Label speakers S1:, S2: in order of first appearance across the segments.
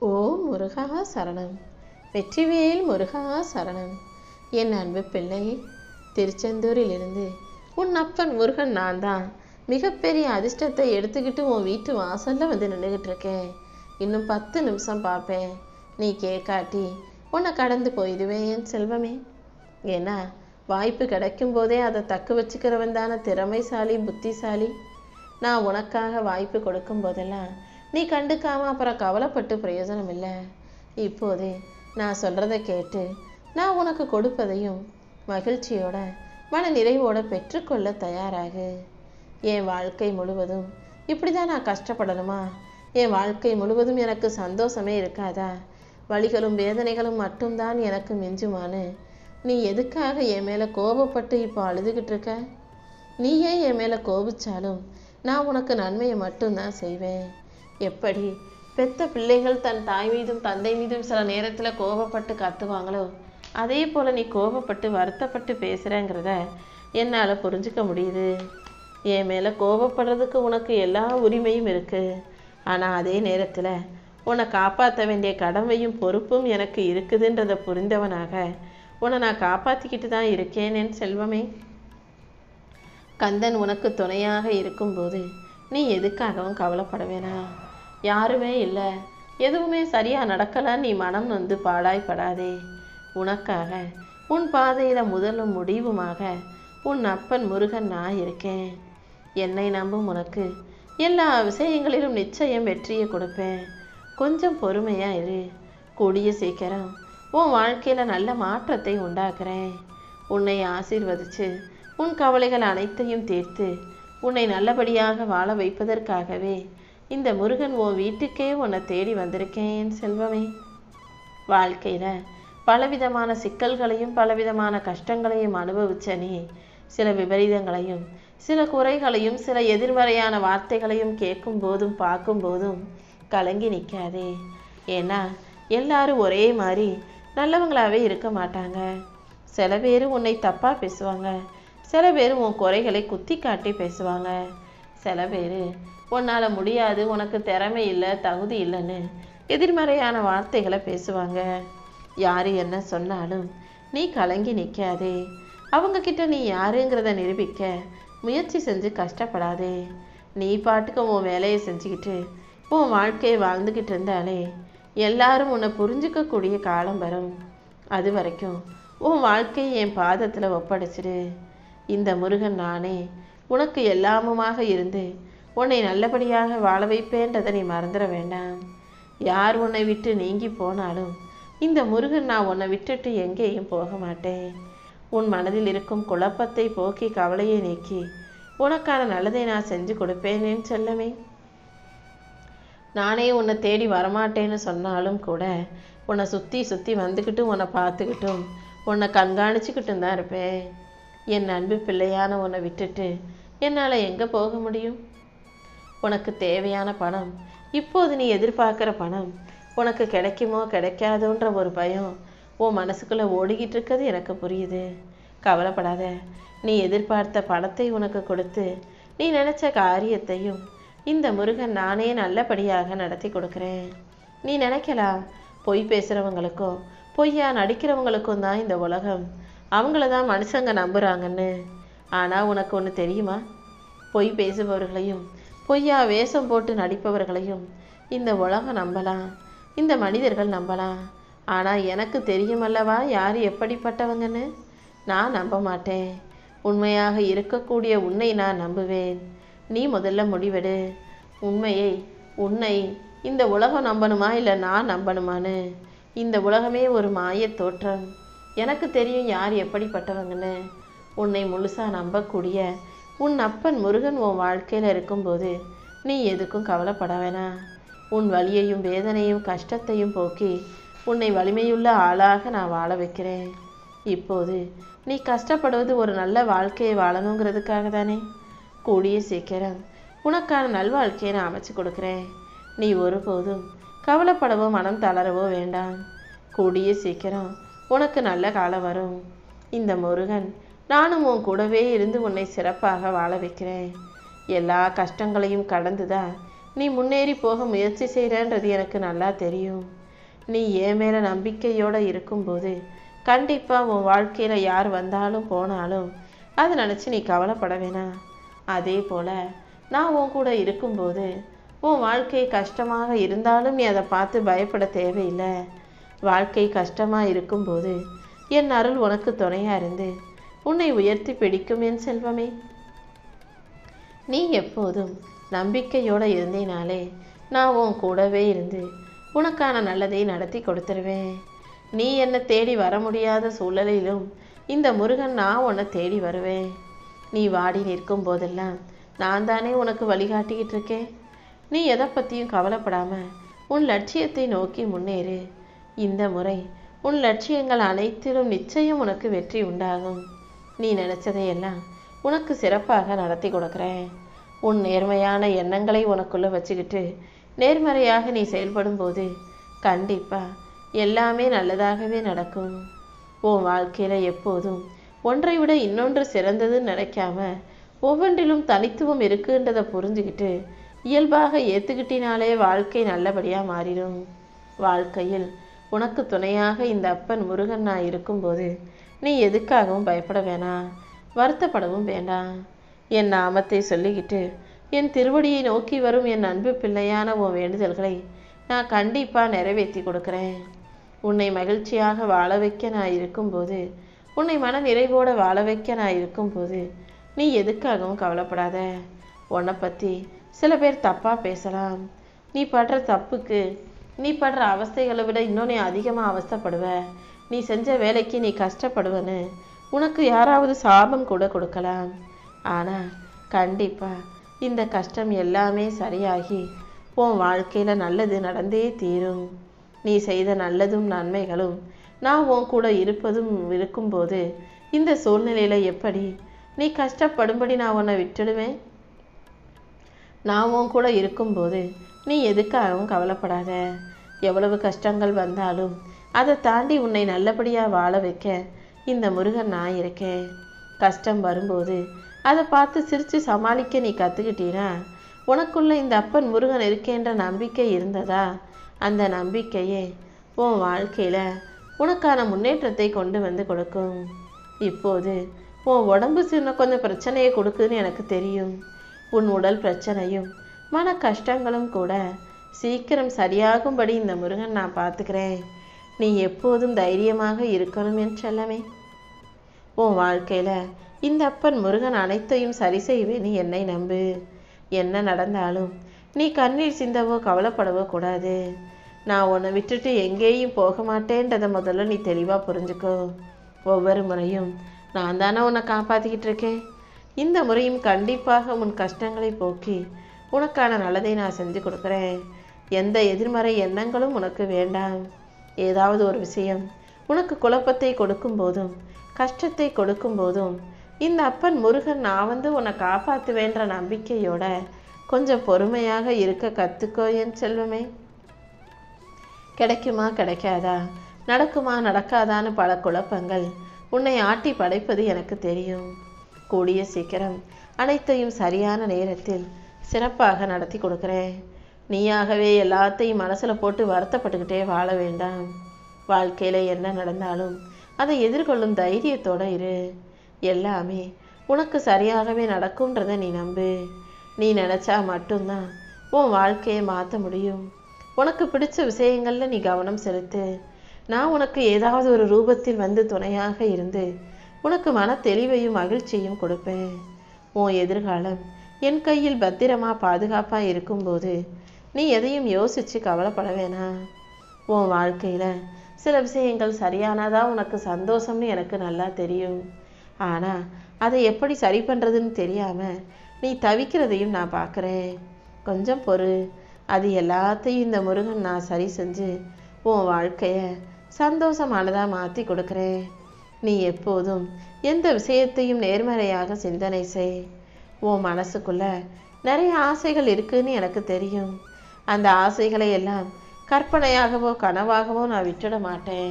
S1: ஓ முருகா சரணம். வெற்றிவேல் முருகா சரணம். என் அன்பு பிள்ளை, திருச்செந்தூரிலிருந்து உன் அப்பன் முருகன் நான் தான். மிகப்பெரிய அதிர்ஷ்டத்தை எடுத்துக்கிட்டு உன் வீட்டு வாசல்ல வந்து நின்றுகிட்டு இருக்கேன். இன்னும் 10 நிமிஷம் பார்ப்பேன். நீ கேட்காட்டி உன்னை கடந்து போயிடுவேன் என் செல்வமே. ஏன்னா வாய்ப்பு கிடைக்கும் போதே அதை தக்க வச்சுக்கிறவன் தானே திறமைசாலி, புத்திசாலி. நான் உனக்காக வாய்ப்பு கொடுக்கும் போதெல்லாம் நீ கண்டுக்காம அப்புறம் கவலைப்பட்டு பிரயோஜனம் இல்லை. இப்போதே நான் சொல்றத கேட்டு நான் உனக்கு கொடுப்பதையும் மகிழ்ச்சியோட மன நிறைவோட பெற்றுக்கொள்ள தயாராகு. என் வாழ்க்கை முழுவதும் இப்படிதான் நான் கஷ்டப்படணுமா? என் வாழ்க்கை முழுவதும் எனக்கு சந்தோஷமே இருக்காதா? வலிகளும் வேதனைகளும் மட்டும்தான் எனக்கு மிஞ்சுமானு நீ எதுக்காக என் மேல கோபப்பட்டு இப்போ அழுதுகிட்டு இருக்க? நீயே என் மேல கோபிச்சாலும் நான் உனக்கு நன்மையை மட்டும்தான் செய்வேன். எப்படி பெத்த பிள்ளைகள் தன் தாய் மீதும் தந்தை மீதும் சில நேரத்துல கோபப்பட்டு கத்துவாங்களோ, அதே போல நீ கோபப்பட்டு வருத்தப்பட்டு பேசுறேங்கிறத என்னால புரிஞ்சுக்க முடியுது. என் மேல கோபப்படுறதுக்கு உனக்கு எல்லா உரிமையும் இருக்கு. ஆனா அதே நேரத்துல உன்னை காப்பாற்ற வேண்டிய கடமையும் பொறுப்பும் எனக்கு இருக்குதுன்றத புரிந்தவனாக உன்னை நான் காப்பாத்திக்கிட்டு தான் இருக்கேன் என் செல்வமே. கந்தன் உனக்கு துணையாக இருக்கும்போது நீ எதுக்காகவும் கவலைப்பட வேணாம். யாருமே இல்லை, எதுவுமே சரியா நடக்கல, நீ மனம் நொந்து பாடாய்படாதே. உனக்காக உன் பாதையில முதலும் முடிவுமாக உன் அப்பன் முருகன் நான் இருக்கேன். என்னை நம்பும் உனக்கு எல்லா விஷயங்களிலும் நிச்சயம் வெற்றியை கொடுப்பேன். கொஞ்சம் பொறுமையா இரு. கூடிய சீக்கிரம் உன் வாழ்க்கையில நல்ல மாற்றத்தை உண்டாக்குறேன். உன்னை ஆசீர்வதிச்சு உன் கவலைகள் அனைத்தையும் தீர்த்து உன்னை நல்லபடியாக வாழ வைப்பதற்காகவே இந்த முருகன் உன் வீட்டுக்கே உன்னை தேடி வந்திருக்கேன் என் செல்வமே. வாழ்க்கையில பலவிதமான சிக்கல்களையும் பலவிதமான கஷ்டங்களையும் அனுபவிச்ச நீ சில விபரீதங்களையும் சில குறைகளையும் சில எதிர்மறையான வார்த்தைகளையும் கேட்கும் போதும் பார்க்கும் போதும் கலங்கி நிற்காதே. ஏன்னா எல்லாரும் ஒரே மாதிரி நல்லவங்களாவே இருக்க மாட்டாங்க. சில பேர் உன்னை தப்பா பேசுவாங்க, சில பேர் உன் குறைகளை குத்தி காட்டி பேசுவாங்க, சில பேர் உன்னால் முடியாது, உனக்கு திறமை இல்லை, தகுதி இல்லைன்னு எதிர்மறையான வார்த்தைகளை பேசுவாங்க. யார் என்ன சொன்னாலும் நீ கலங்கி நிற்காதே. அவங்கக்கிட்ட நீ யாருங்கிறத நிரூபிக்க முயற்சி செஞ்சு கஷ்டப்படாதே. நீ பாட்டுக்கு உன் வேலையை செஞ்சுக்கிட்டு உன் வாழ்க்கையை வாழ்ந்துக்கிட்டு இருந்தாலே எல்லாரும் உன்னை புரிஞ்சுக்கக்கூடிய காலம் வரும். அது வரைக்கும் உன் வாழ்க்கையை என் பாதத்தில் ஒப்படைச்சிடு. இந்த முருகன் நானே உனக்கு எல்லாமுமாக இருந்து உன்னை நல்லபடியாக வாழ வைப்பேன்றதை நீ மறந்துட வேண்டாம். யார் உன்னை விட்டு நீங்கி போனாலும் இந்த முருகன் நான் உன்னை விட்டுட்டு எங்கேயும் போக மாட்டேன். உன் மனதில் இருக்கும் குழப்பத்தை போக்கி கவலையை நீக்கி உனக்கான நல்லதை நான் செஞ்சு கொடுப்பேனேன்னு செல்லமே. நானே உன்னை தேடி வரமாட்டேன்னு சொன்னாலும் கூட உன்னை சுற்றி சுற்றி வந்துக்கிட்டு உன்னை பார்த்துக்கிட்டும் உன்னை கண்காணிச்சுக்கிட்டும் தான் இருப்பேன். என் அன்பு பிள்ளையான உன்னை விட்டுட்டு என்னால் எங்கே போக முடியும்? உனக்கு தேவையான பணம், இப்போது நீ எதிர்பார்க்குற பணம் உனக்கு கிடைக்குமோ கிடைக்காதோன்ற ஒரு பயம் உன் மனசுக்குள்ளே ஓடிக்கிட்டு இருக்கிறது எனக்கு புரியுது. கவலைப்படாத. நீ எதிர்பார்த்த பணத்தை உனக்கு கொடுத்து நீ நினச்ச காரியத்தையும் இந்த முருகன் நானே நல்லபடியாக நடத்தி கொடுக்குறேன். நீ நினைக்கலாம் பொய் பேசுகிறவங்களுக்கும் பொய்யா நடிக்கிறவங்களுக்கும் தான் இந்த உலகம், அவங்கள தான் மனுஷங்க நம்புகிறாங்கன்னு. ஆனால் உனக்கு ஒன்று தெரியுமா? பொய் பேசுபவர்களையும் பொய்யா வேஷம் போட்டு நடிப்பவர்களையும் இந்த உலகம் நம்பலாம், இந்த மனிதர்கள் நம்பலாம். ஆனால் எனக்கு தெரியுமல்லவா யார் எப்படிப்பட்டவங்கன்னு. நான் நம்ப மாட்டேன். உண்மையாக இருக்கக்கூடிய உன்னை நான் நம்புவேன். நீ முதல்ல முடிவெடு. உன்னை இந்த உலகம் நம்பணுமா இல்லை நான் நம்பணுமான்னு. இந்த உலகமே ஒரு மாயத் தோற்றம். எனக்கு தெரியும் யார் எப்படிப்பட்டவங்கன்னு. உன்னை முழுசாக நம்பக்கூடிய உன் அப்பன் முருகன் உன் வாழ்க்கையில் இருக்கும்போது நீ எதுக்கும் கவலைப்பட வேணாம். உன் வலியையும் வேதனையும் கஷ்டத்தையும் போக்கி உன்னை வலிமையுள்ள ஆளாக நான் வாழ வைக்கிறேன். இப்போது நீ கஷ்டப்படுவது ஒரு நல்ல வாழ்க்கையை வாழணுங்கிறதுக்காக தானே. கூடிய சீக்கிரம் உனக்கான நல்வாழ்க்கையை நான் அமைச்சு கொடுக்குறேன். நீ ஒருபோதும் கவலைப்படவோ மனம் தளரவோ வேண்டாம். கூடிய சீக்கிரம் உனக்கு நல்ல காலம் வரும். இந்த முருகன் நானும் உன் கூடவே இருந்து உன்னை சிறப்பாக வாழ வைக்கிறேன். எல்லா கஷ்டங்களையும் கடந்துதான் நீ முன்னேறி போக முயற்சி செய்கிறன்றது எனக்கு நல்லா தெரியும். நீ என் மேலே நம்பிக்கையோடு இருக்கும்போது கண்டிப்பாக உன் வாழ்க்கையில் யார் வந்தாலும் போனாலும் அதை நினச்சி நீ கவலைப்பட வேணாம். அதே போல் நான் உன் கூட இருக்கும்போது உன் வாழ்க்கை கஷ்டமாக இருந்தாலும் நீ அதை பார்த்து பயப்பட தேவையில்லை. வாழ்க்கை கஷ்டமாக இருக்கும்போது என் அருள் உனக்கு துணையாக இருந்து உன்னை உயர்த்தி பிடிக்கும் என் செல்வமே. நீ எப்போதும் நம்பிக்கையோடு இருந்தேனாலே நான் உன் கூடவே இருந்து உனக்கான நல்லதை நடத்தி கொடுத்துருவேன். நீ என்னை தேடி வர முடியாத சூழ்நிலையிலும் இந்த முருகன் நான் உன்னை தேடி வருவேன். நீ வாடி நிற்கும் போதெல்லாம் நான் தானே உனக்கு வழிகாட்டிக்கிட்டு இருக்கேன். நீ எதை பற்றியும் கவலைப்படாமல் உன் லட்சியத்தை நோக்கி முன்னேறு. இந்த முறை உன் லட்சியங்கள் அனைத்திலும் நிச்சயம் உனக்கு வெற்றி உண்டாகும். நீ நினச்சதையெல்லாம் உனக்கு சிறப்பாக நடத்தி கொடுக்குறேன். உன் நேர்மையான எண்ணங்களை உனக்குள்ளே வச்சுக்கிட்டு நேர்மறையாக நீ செயல்படும் போது கண்டிப்பாக எல்லாமே நல்லதாகவே நடக்கும். உன் வாழ்க்கையில் எப்போதும் ஒன்றை விட இன்னொன்று சிறந்ததுன்னு நினைக்காம ஒவ்வொன்றிலும் தனித்துவம் இருக்குன்றதை புரிஞ்சுக்கிட்டு இயல்பாக ஏற்றுக்கிட்டினாலே வாழ்க்கை நல்லபடியாக மாறிடும். வாழ்க்கையில் உனக்கு துணையாக இந்த அப்பன் முருகன் நான் இருக்கும்போது நீ எதுக்காகவும் பயப்பட வேணாம், வருத்தப்படவும் வேண்டாம். என் நாமத்தை சொல்லிக்கிட்டு என் திருவடியை நோக்கி வரும் என் அன்பு பிள்ளையான உன் வேண்டுதல்களை நான் கண்டிப்பாக நிறைவேற்றி கொடுக்குறேன். உன்னை மகிழ்ச்சியாக வாழ வைக்க நான் இருக்கும்போது, உன்னை மன நிறைவோடு வாழ வைக்க நான் இருக்கும்போது நீ எதுக்காகவும் கவலைப்படாத. உன்னை பற்றி சில பேர் தப்பாக பேசலாம். நீ படுற தப்புக்கு, நீ படுற அவஸ்தைகளை விட இன்னும் நீ அதிகமாக அவஸ்தைப்படுவ. நீ செஞ்ச வேலைக்கு நீ கஷ்டப்படுவன்னு உனக்கு யாராவது சாபம் கூட கொடுக்கலாம். ஆனால் கண்டிப்பாக இந்த கஷ்டம் எல்லாமே சரியாகி உன் வாழ்க்கையில் நல்லது நடந்தே தீரும். நீ செய்த நல்லதும் நன்மைகளும் நான் உன் கூட இருக்கும்போது இந்த சூழ்நிலையில் எப்படி நீ கஷ்டப்படும்படி நான் உன்னை விட்டுடுவேன்? நான் உன் கூட இருக்கும்போது நீ எதுக்காகவும் கவலைப்படாத. எவ்வளவு கஷ்டங்கள் வந்தாலும் அதை தாண்டி உன்னை நல்லபடியாக வாழ வைக்க இந்த முருகன் நான் இருக்கேன். கஷ்டம் வரும்போது அதை பார்த்து சிரித்து சமாளிக்க நீ கற்றுக்கிட்டீனா உனக்குள்ள இந்த அப்பன் முருகன் இருக்கேன்ற நம்பிக்கை இருந்ததா, அந்த நம்பிக்கையே உன் வாழ்க்கையில் உனக்கான முன்னேற்றத்தை கொண்டு வந்து கொடுக்கும். இப்போது உன் உடம்பு சின்ன கொஞ்சம் பிரச்சனையை கொடுக்குதுன்னு எனக்கு தெரியும். உன் உடல் பிரச்சனையும் மன கஷ்டங்களும் கூட சீக்கிரம் சரியாகும்படி இந்த முருகன் நான் பார்த்துக்கிறேன். நீ எப்போதும் தைரியமாக இருக்கணும் என் செல்லமே. உன் வாழ்க்கையில் இந்த அப்பன் முருகன் அனைத்தையும் சரி செய்வேன்னு என்னை நம்பு. என்ன நடந்தாலும் நீ கண்ணீர் சிந்தவோ கவலைப்படவோ கூடாது. நான் உன்னை விட்டுட்டு எங்கேயும் போக மாட்டேன்றதை முதல்ல நீ தெளிவாக புரிஞ்சுக்கோ. ஒவ்வொரு முறையும் நான் தானே உன்னை காப்பாற்றிக்கிட்டு இருக்கேன். இந்த முறையும் கண்டிப்பாக உன் கஷ்டங்களை போக்கி உனக்கான நல்லதை நான் செஞ்சு கொடுக்குறேன். எந்த எதிர்மறை எண்ணங்களும் உனக்கு வேண்டாம். ஏதாவது ஒரு விஷயம் உனக்கு குழப்பத்தை கொடுக்கும் போதும் கஷ்டத்தை கொடுக்கும் போதும் இந்த அப்பன் முருகன் நான் வந்து உன்னை காப்பாற்றுவேன்ற நம்பிக்கையோட கொஞ்சம் பொறுமையாக இருக்க கற்றுக்கோ என் செல்வமே. கிடைக்குமா கிடைக்காதா, நடக்குமா நடக்காதான்னு பல குழப்பங்கள் உன்னை ஆட்டி படைப்பது எனக்கு தெரியும். கூடிய சீக்கிரம் அனைத்தையும் சரியான நேரத்தில் சிறப்பாக நடத்தி கொடுக்குறேன். நீயாகவே எல்லாத்தையும் மனசில் போட்டு வருத்தப்பட்டுக்கிட்டே வாழ வேண்டாம். வாழ்க்கையில் என்ன நடந்தாலும் அதை எதிர்கொள்ளும் தைரியத்தோடு இரு. எல்லாமே உனக்கு சரியாகவே நடக்கும்ன்றதை நீ நம்பு. நீ நினச்சா மட்டும்தான் உன் வாழ்க்கையை மாற்ற முடியும். உனக்கு பிடிச்ச விஷயங்களில் நீ கவனம் செலுத்து. நான் உனக்கு ஏதாவது ஒரு ரூபத்தில் வந்து துணையாக இருந்து உனக்கு மன தெளிவையும் மகிழ்ச்சியும் கொடுப்பேன். உன் எதிர்காலம் என் கையில் பத்திரமா பாதுகாப்பாக இருக்கும்போது நீ எதையும் யோசித்து கவலைப்பட வேணாம். உன் வாழ்க்கையில் சில விஷயங்கள் சரியானதா உனக்கு சந்தோஷம்னு எனக்கு நல்லா தெரியும். ஆனால் அதை எப்படி சரி பண்ணுறதுன்னு தெரியாமல் நீ தவிக்கிறதையும் நான் பார்க்குறேன். கொஞ்சம் பொறு. அது எல்லாத்தையும் இந்த முருகன் நான் சரி செஞ்சு உன் வாழ்க்கையை சந்தோஷமானதாக மாற்றி கொடுக்குறேன். நீ எப்போதும் எந்த விஷயத்தையும் நேர்மறையாக சிந்தனை செய். உன் மனசுக்குள்ள நிறைய ஆசைகள் இருக்குன்னு எனக்கு தெரியும். அந்த ஆசைகளை எல்லாம் கற்பனையாகவோ கனவாகவோ நான் விட்டுட மாட்டேன்.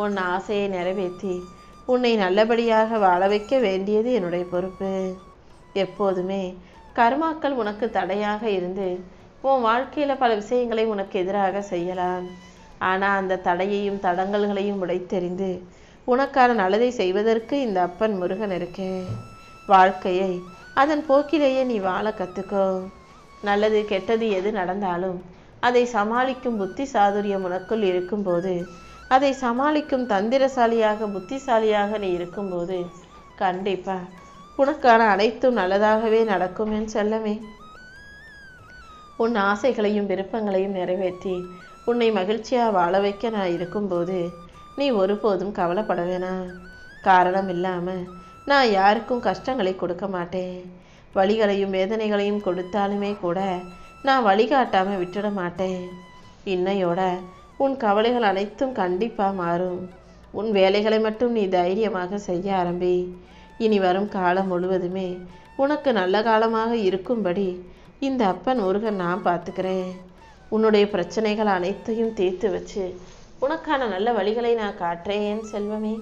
S1: உன் ஆசையை நிறைவேற்றி உன்னை நல்லபடியாக வாழ வைக்க வேண்டியது என்னுடைய பொறுப்பு. எப்போதுமே கர்மாக்கள் உனக்கு தடையாக இருந்து உன் வாழ்க்கையில் பல விஷயங்களை உனக்கு எதிராக செய்யலாம். ஆனால் அந்த தடையையும் தடங்கல்களையும் உடைத்தெறிந்து உனக்கான நல்லதை செய்வதற்கு இந்த அப்பன் முருகன் இருக்கே. வாழ்க்கையை அதன் போக்கிலேயே நீ வாழ கற்றுக்கோ. நல்லது கெட்டது எது நடந்தாலும் அதை சமாளிக்கும் புத்தி சாதுரியம் உனக்குள் இருக்கும்போது, அதை சமாளிக்கும் தந்திரசாலியாக புத்திசாலியாக நீ இருக்கும்போது கண்டிப்பா உனக்கான அனைத்தும் நல்லதாகவே நடக்கும் என் செல்லமே. உன் ஆசைகளையும் விருப்பங்களையும் நிறைவேற்றி உன்னை மகிழ்ச்சியாக வாழ வைக்க நான் இருக்கும்போது நீ ஒருபோதும் கவலைப்பட வேணாம். காரணம் இல்லாமல் நான் யாருக்கும் கஷ்டங்களை கொடுக்க மாட்டேன். வலிகளையும் வேதனைகளையும் கொடுத்தாலுமே கூட நான் வழிகாட்டாமல் விட்டுட மாட்டேன். இன்னையோட உன் கவலைகள் அனைத்தும் கண்டிப்பாக மாறும். உன் வேலைகளை மட்டும் நீ தைரியமாக செய்ய ஆரம்பி. இனி வரும் காலம் முழுவதுமே உனக்கு நல்ல காலமாக இருக்கும்படி இந்த அப்பன் முருகன் நான் பார்த்துக்கிறேன். உன்னுடைய பிரச்சனைகள் அனைத்தையும் தீர்த்து வச்சு உனக்கான நல்ல வழிகளை நான் காட்டுறேன் செல்வமே.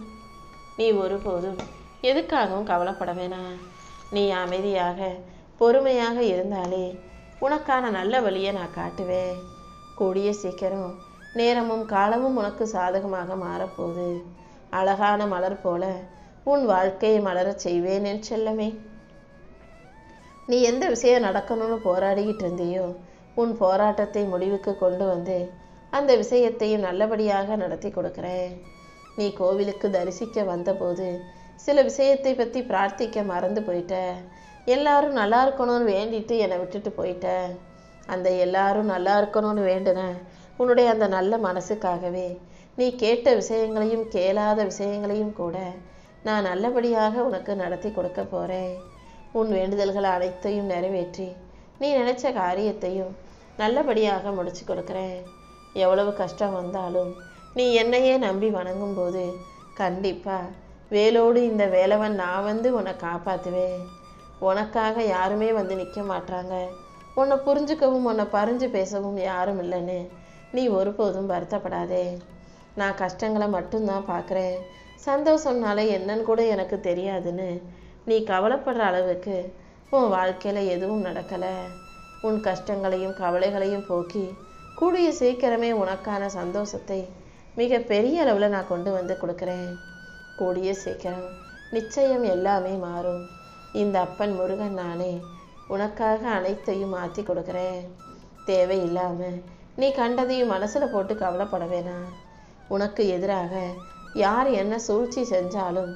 S1: நீ ஒருபோதும் எதுக்காகவும் கவலைப்பட வேணாம். நீ அமைதியாக பொறுமையாக இருந்தாலே உனக்கான நல்ல வழியை நான் காட்டுவேன். கூடிய சீக்கிரம் நேரமும் காலமும் உனக்கு சாதகமாக மாறப்போகுது. அழகான மலர் போல உன் வாழ்க்கையை மலரச் செய்வேன் என் செல்லமே. நீ எந்த விஷயம் நடக்கணும்னு போராடிக்கிட்டு இருந்தியோ உன் போராட்டத்தை முடிவுக்கு கொண்டு வந்து அந்த விஷயத்தையும் நல்லபடியாக நடத்தி கொடுக்குறேன். நீ கோவிலுக்கு தரிசிக்க வந்தபோது சில விஷயத்தை பற்றி பிரார்த்திக்க மறந்து போயிட்ட. எல்லாரும் நல்லா இருக்கணும்னு வேண்டிட்டு என்னை விட்டுட்டு போயிட்ட. அந்த எல்லாரும் நல்லா இருக்கணும்னு வேண்டுன உன்னுடைய அந்த நல்ல மனசுக்காகவே நீ கேட்ட விஷயங்களையும் கேளாத விஷயங்களையும் கூட நான் நல்லபடியாக உனக்கு நடத்தி கொடுக்க போகிறேன். உன் வேண்டுதல்கள் அனைத்தையும் நிறைவேற்றி நீ நினைச்ச காரியத்தையும் நல்லபடியாக முடிச்சு கொடுக்குறேன். எவ்வளவு கஷ்டம் வந்தாலும் நீ என்னையே நம்பி வணங்கும் போது கண்டிப்பாக வேலோடு இந்த வேலவன் நான் வந்து உன்னை காப்பாற்றுவேன். உனக்காக யாருமே வந்து நிற்க மாட்டாங்க. உன்னை புரிஞ்சுக்கவும் உன்னை பறிஞ்சு பேசவும் யாரும் இல்லைன்னு நீ ஒருபோதும் வருத்தப்படாதே. நான் கஷ்டங்களை மட்டும்தான் பார்க்குறேன். சந்தோஷம்னால என்னன்னு கூட எனக்கு தெரியாதுன்னு நீ கவலைப்படுற அளவுக்கு உன் வாழ்க்கையில் எதுவும் நடக்கலை. உன் கஷ்டங்களையும் கவலைகளையும் போக்கி கூடிய சீக்கிரமே உனக்கான சந்தோஷத்தை மிக பெரிய அளவில் நான் கொண்டு வந்து கொடுக்குறேன். கூடிய சீக்கிரம் நிச்சயம் எல்லாமே மாறும். இந்த அப்பன் முருகன் நானே உனக்காக அனைத்தையும் மாற்றி கொடுக்குறேன். தேவையில்லாமல் நீ கண்டதையும் மனசில் போட்டு கவலைப்பட வேணாம். உனக்கு எதிராக யார் என்ன சூழ்ச்சி செஞ்சாலும்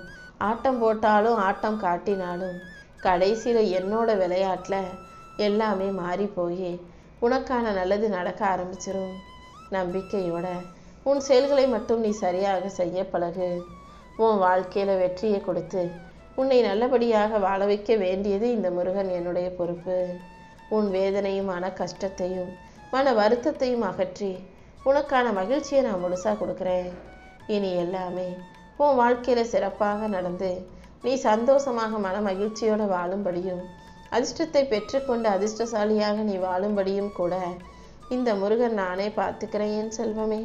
S1: ஆட்டம் போட்டாலும் ஆட்டம் காட்டினாலும் கடைசியில் என்னோட விளையாட்டில் எல்லாமே மாறி போய் உனக்கான நல்லது நடக்க ஆரம்பிச்சிரும். நம்பிக்கையோட உன் செயல்களை மட்டும் நீ சரியாக செய்ய பழகு. உன் வாழ்க்கையில் வெற்றியை கொடுத்து உன்னை நல்லபடியாக வாழ வைக்க வேண்டியது இந்த முருகன் என்னுடைய பொறுப்பு. உன் வேதனையும் மன கஷ்டத்தையும் மன வருத்தத்தையும் அகற்றி உனக்கான மகிழ்ச்சியை நான் முழுசாக கொடுக்குறேன். இனி எல்லாமே உன் வாழ்க்கையில் சிறப்பாக நடந்து நீ சந்தோஷமாக மன மகிழ்ச்சியோடு வாழும்படியும் அதிர்ஷ்டத்தை பெற்றுக்கொண்டு அதிர்ஷ்டசாலியாக நீ வாழும்படியும் கூட இந்த முருகன் நானே பார்த்துக்கிறேன் என் செல்வமே.